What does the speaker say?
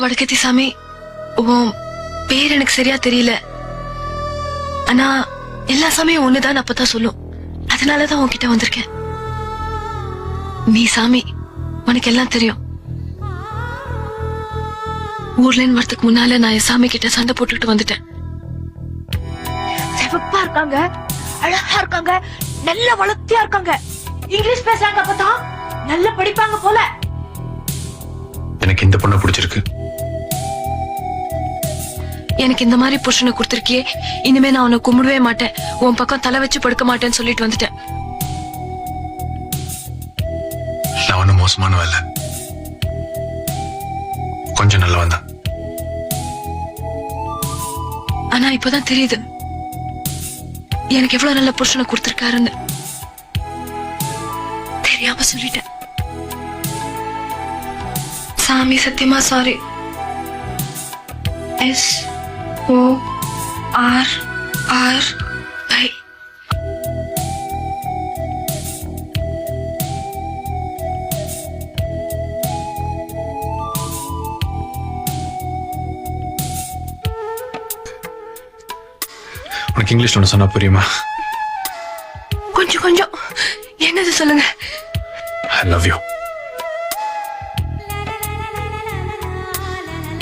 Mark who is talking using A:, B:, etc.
A: வடக்கத்தி சாமி, உன் பேர் எனக்கு சரியா தெரியல. ஆனா எல்லா சாமியும் ஒண்ணுதான் அப்பதான் சொல்லும். அதனாலதான் உன்கிட்ட வந்திருக்கேன். நீ சாமி, உனக்கு எல்லாம் தெரியும். ஊர்ல இருந்து வரதுக்கு முன்னால நான் என் சாமி கிட்ட சண்டை போட்டுக்கிட்டு வந்துட்டேன்.
B: சிவப்பா இருக்காங்க, அழகா இருக்காங்க, நல்ல வளர்த்தியா இருக்காங்க, இங்கிலீஷ் பேசுறாங்க, அப்பதான் நல்லா படிப்பாங்க போல.
C: எனக்கு இந்த பொண்ணை பிடிச்சிருக்கு.
A: எனக்கு இந்த மாதிரி புருஷனை கொடுத்திருக்கியே, இனிமே நான் உன்னை கும்பிடவே மாட்டேன், உன் பக்கம் தலை வச்சு படுக்க மாட்டேன்னு சொல்லிட்டு வந்துட்டேன்.
C: நான் ஒன்னும் மோசமானவ இல்ல, கொஞ்சம் நல்லவன் தான்.
A: ஆனா இப்பதான் தெரியுது எனக்கு எவ்வளவு நல்ல புருஷனை கொடுத்திருக்காருன்னு. தெரியாம சொல்லிட்டேன் சாமி, சத்தியமா சாரி. SORRI.
C: உனக்கு இங்கிலீஷ் ஒன்று சொன்னா புரியுமா?
A: கொஞ்சம் கொஞ்சம். என்னது சொல்லுங்க.
C: I love you.